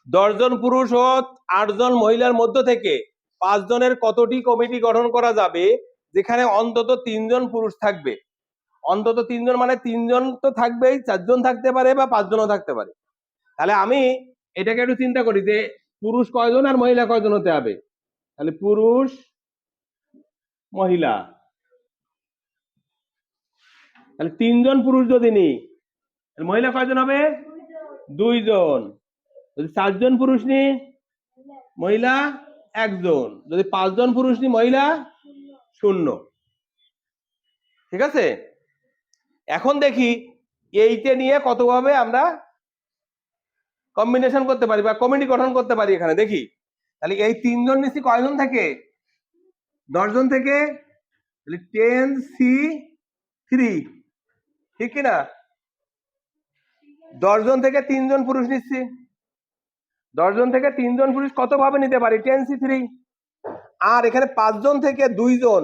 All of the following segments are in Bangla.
10 জন পুরুষ ও 8 জন মহিলার মধ্য থেকে 5 জনের কতটি কমিটি গঠন করা যাবে যেখানে অন্তত 3 জন পুরুষ থাকবে? অন্তত 3 জন মানে 3 জন তো থাকবেই, 4 জন থাকতে পারে বা 5 জনও থাকতে পারে। তাহলে আমি এটাকে একটু চিন্তা করি যে পুরুষ কয়জন আর মহিলা কয়জন হতে হবে। তাহলে পুরুষ মহিলা, তাহলে 3 জন পুরুষ যদি নিই মহিলা কয়জন হবে? 2 জন। যদি 4 জন পুরুষ নিই মহিলা 1 জন। যদি 5 জন পুরুষ নিই মহিলা 0। ঠিক আছে, এখন দেখি এইটা নিয়ে কতভাবে আমরা কম্বিনেশন করতে পারি বা কমিটি গঠন করতে পারি। এখানে দেখি, তাহলে এই 3 জন নিচ্ছি কয়জন থেকে? 10 জন থেকে, 10C3, ঠিক কিনা? 10 জন থেকে 3 জন পুরুষ নিচ্ছি, 10 জন থেকে 3 জন পুরুষ কত ভাবে নিতে পারি? 10C3। আর এখানে 5 জন থেকে 2 জন,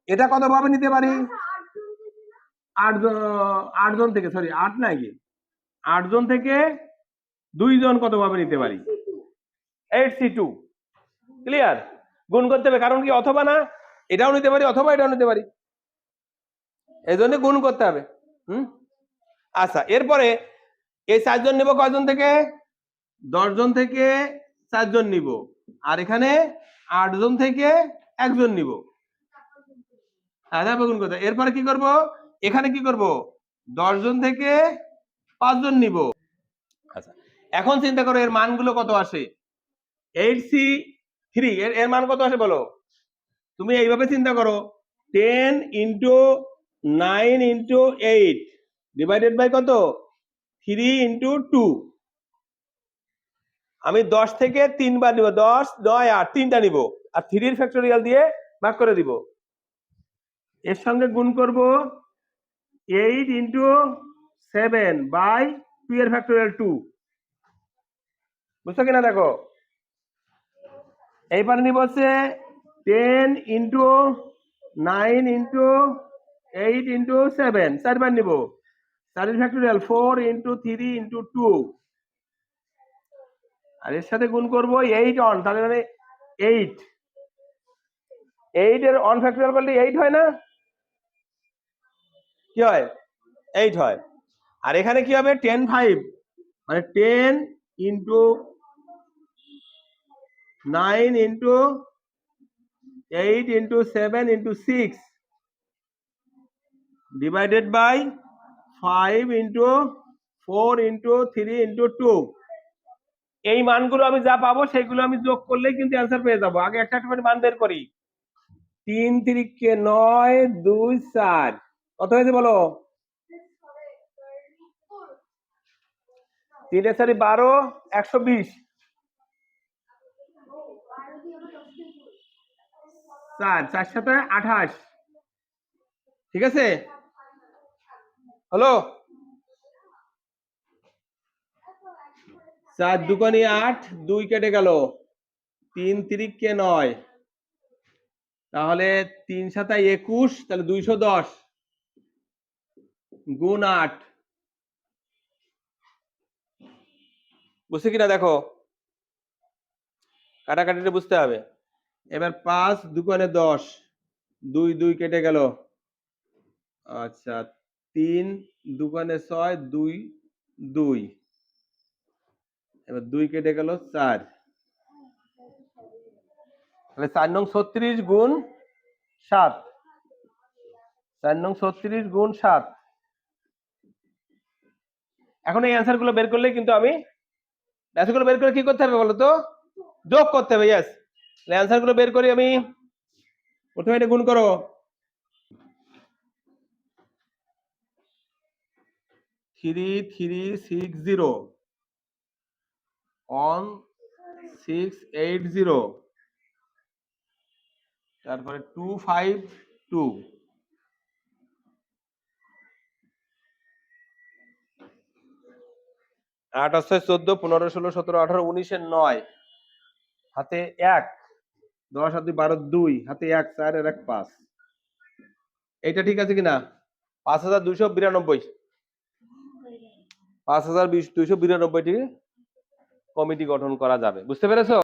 এটা কত ভাবে নিতে পারি? 8 জন থেকে, সরি 8 নাকি, 8 জন থেকে 2 জন কত ভাবে নিতে পারি? 8C2। ক্লিয়ার? গুণ করতে হবে, কারণ কি অথবা না, এটাও নিতে পারি অথবা এটাও নিতে পারি, এই জন্য গুণ করতে হবে। আচ্ছা, এরপরে এই 4 জন নিব কয়জন থেকে? 10 জন থেকে 4 জন নিব, আর এখানে 8 জন থেকে 1 জন নিব। গুণ করতে, এরপরে কি করব? এখানে কি করব? 10 জন থেকে 5 জন নিব। আচ্ছা, এখন চিন্তা করো এর মানগুলো কত আসে। 8C3 এর মান কত আসে বলো? তুমি এইভাবে চিন্তা করো, 10 ইন্টু 9 ইন্টু 8 ডিভাইডেড বাই কত? 3 ইন্টু 2। আমি 10 থেকে 3 বার নিব, 10, 9, 8, 3টা নিব, আর 3 ফ্যাক্টোরিয়াল দিয়ে ভাগ করে দিব। এর সঙ্গে গুণ করব 8 ইন্টু 7 বাই 2 এর ফ্যাক্টোরিয়াল 2। বুঝছো কিনা দেখো, এইবার নিব হচ্ছে 10 ইন্টু 9 ইন্টু 8 ইন্টু 7, 4 বার নিব, 4 এর ফ্যাক্টোরিয়াল 4 ইন্টু 3 ইন্টু 2, আর এর সাথে গুণ করব 8 অন, তাহলে মানে 8 এর অন ফ্যাক্টোরিয়াল করলে 8 হয় না? কি হয়? 8 হয়। আর এখানে কি হবে? 10 5 মানে 10 into 9 into 8 into 7 into 6 divided by 5 into 4 into 3 into 2। এই মানগুলো আমি যা পাবো সেগুলো আমি যোগ করলেই কিন্তু অ্যান্সার পেয়ে যাবো। আগে একটা করে মান বের করি। 3 3 9, 2 4, কত হয়েছে বলো? 3 4 12, 120, 4 4 7 28। ঠিক আছে, হলো? 4 2 8, 2 কেটে গেল, 3 3 9, তাহলে 3 7 21, তাহলে 210 গুণ 8। বুঝছে কিনা দেখো, কাটাকাটিটা বুঝতে হবে। এবার 5 2 10, 2 2 কেটে গেল। আচ্ছা, 3 2 6, 2 2, এবার 2 কেটে গেল 4, তাহলে 4 নং 36 গুণ 7, 4 নং 36 গুণ 7। এখন এই অ্যান্সার গুলো বের করলে কিন্তু আমি অ্যান্সার গুলো বের করে কি করতে হবে বলো তো? যোগ করতে হবে। ইয়েস, অ্যান্সার গুলো বের করি আমি। প্রথমে এটা গুণ করো, 3360 1680, তারপরে 252, 8 8 14 15 16 17 18 19 9, হাতে 1, 10 আর 2 12, 2 হাতে 1, 4 আর 1 5। এইটা ঠিক আছে কিনা? 5292, 5292, ঠিক। কমিটি গঠন করা যাবে। বুঝতে পেরেছো?